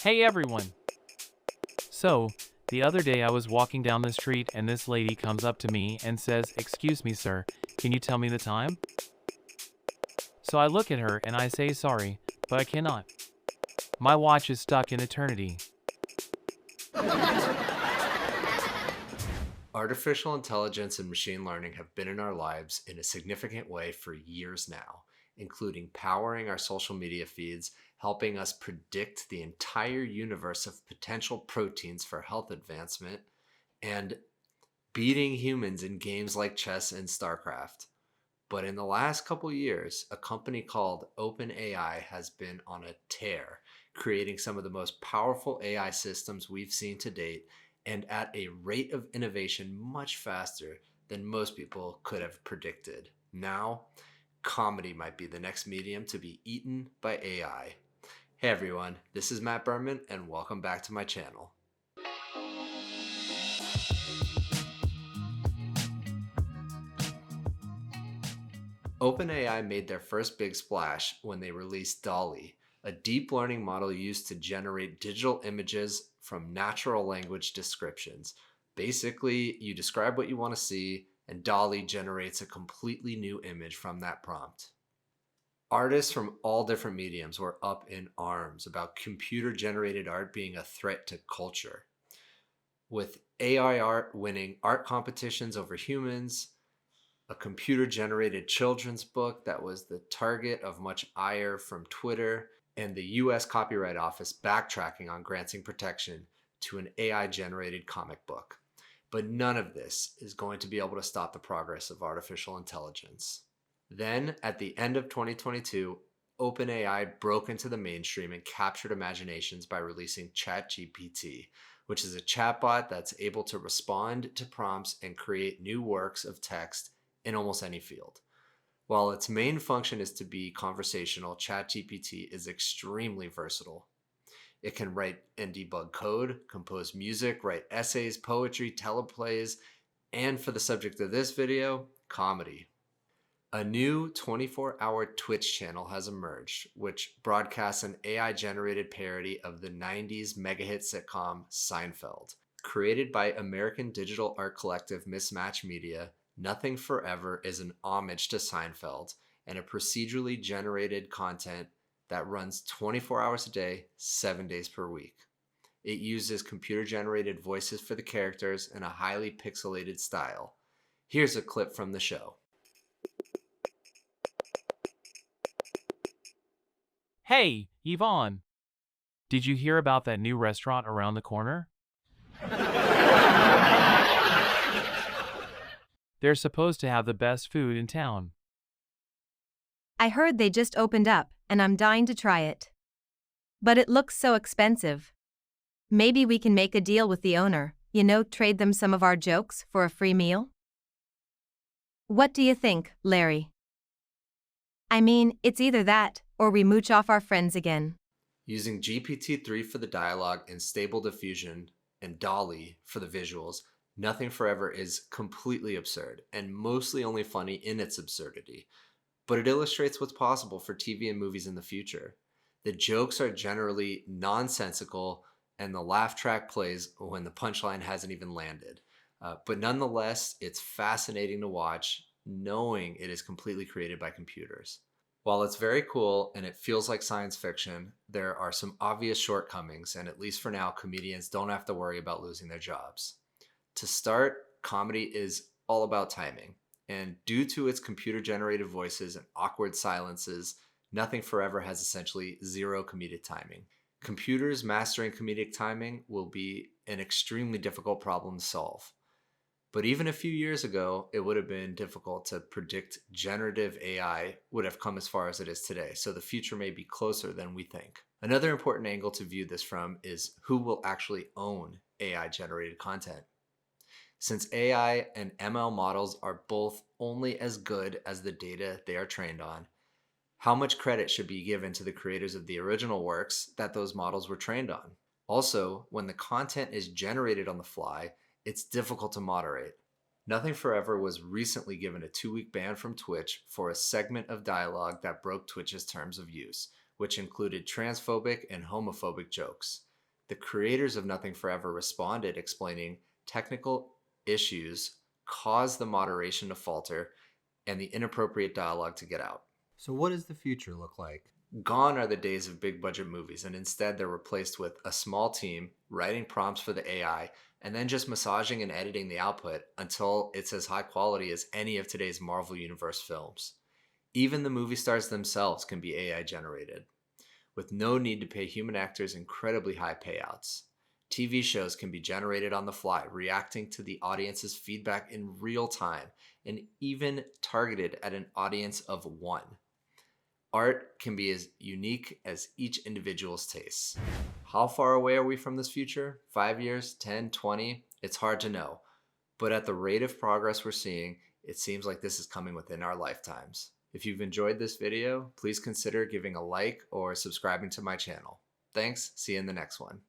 Hey everyone! So, the other day I was walking down the street and this lady comes up to me and says, "Excuse me, sir, can you tell me the time?" So I look at her and I say sorry, but I cannot. My watch is stuck in eternity. Artificial intelligence and machine learning have been in our lives in a significant way for years now, including powering our social media feeds, helping us predict the entire universe of potential proteins for health advancement, and beating humans in games like chess and StarCraft. But in the last couple years, a company called OpenAI has been on a tear, creating some of the most powerful AI systems we've seen to date and at a rate of innovation much faster than most people could have predicted. Now, comedy might be the next medium to be eaten by AI. Hey everyone, this is Matt Berman, and welcome back to my channel. OpenAI made their first big splash when they released Dall E, a deep learning model used to generate digital images from natural language descriptions. Basically, you describe what you want to see, and Dall E generates a completely new image from that prompt. Artists from all different mediums were up in arms about computer generated art being a threat to culture, with AI art winning art competitions over humans, a computer generated children's book that was the target of much ire from Twitter, and the US Copyright Office backtracking on granting protection to an AI generated comic book. But none of this is going to be able to stop the progress of artificial intelligence. Then, at the end of 2022, OpenAI broke into the mainstream and captured imaginations by releasing ChatGPT, which is a chatbot that's able to respond to prompts and create new works of text in almost any field. While its main function is to be conversational, ChatGPT is extremely versatile. It can write and debug code, compose music, write essays, poetry, teleplays, and for the subject of this video, comedy. A new 24-hour Twitch channel has emerged, which broadcasts an AI-generated parody of the 90s mega-hit sitcom Seinfeld. Created by American digital art collective Mismatch Media, Nothing Forever is an homage to Seinfeld and a procedurally generated content that runs 24 hours a day, 7 days per week. It uses computer-generated voices for the characters in a highly pixelated style. Here's a clip from the show. Hey, Yvonne! Did you hear about that new restaurant around the corner? They're supposed to have the best food in town. I heard they just opened up, and I'm dying to try it. But it looks so expensive. Maybe we can make a deal with the owner, trade them some of our jokes for a free meal? What do you think, Larry? I mean, it's either that, or we mooch off our friends again. Using GPT-3 for the dialogue and Stable Diffusion and Dall E for the visuals, Nothing Forever is completely absurd and mostly only funny in its absurdity. But it illustrates what's possible for TV and movies in the future. The jokes are generally nonsensical, and the laugh track plays when the punchline hasn't even landed. But nonetheless, it's fascinating to watch, knowing it is completely created by computers. While it's very cool and it feels like science fiction, there are some obvious shortcomings, and at least for now, comedians don't have to worry about losing their jobs. To start, comedy is all about timing. And due to its computer-generated voices and awkward silences, Nothing Forever has essentially zero comedic timing. Computers mastering comedic timing will be an extremely difficult problem to solve. But even a few years ago, it would have been difficult to predict generative AI would have come as far as it is today, so the future may be closer than we think. Another important angle to view this from is who will actually own AI-generated content. Since AI and ML models are both only as good as the data they are trained on, how much credit should be given to the creators of the original works that those models were trained on? Also, when the content is generated on the fly, it's difficult to moderate. Nothing Forever was recently given a 2-week ban from Twitch for a segment of dialogue that broke Twitch's terms of use, which included transphobic and homophobic jokes. The creators of Nothing Forever responded, explaining technical issues caused the moderation to falter and the inappropriate dialogue to get out. So, what does the future look like? Gone are the days of big budget movies, and instead they're replaced with a small team writing prompts for the AI and then just massaging and editing the output until it's as high quality as any of today's Marvel Universe films. Even the movie stars themselves can be AI generated, with no need to pay human actors incredibly high payouts. TV shows can be generated on the fly, reacting to the audience's feedback in real time, and even targeted at an audience of one. Art can be as unique as each individual's tastes. How far away are we from this future? 5 years, 10, 20? It's hard to know. But at the rate of progress we're seeing, it seems like this is coming within our lifetimes. If you've enjoyed this video, please consider giving a like or subscribing to my channel. Thanks, see you in the next one.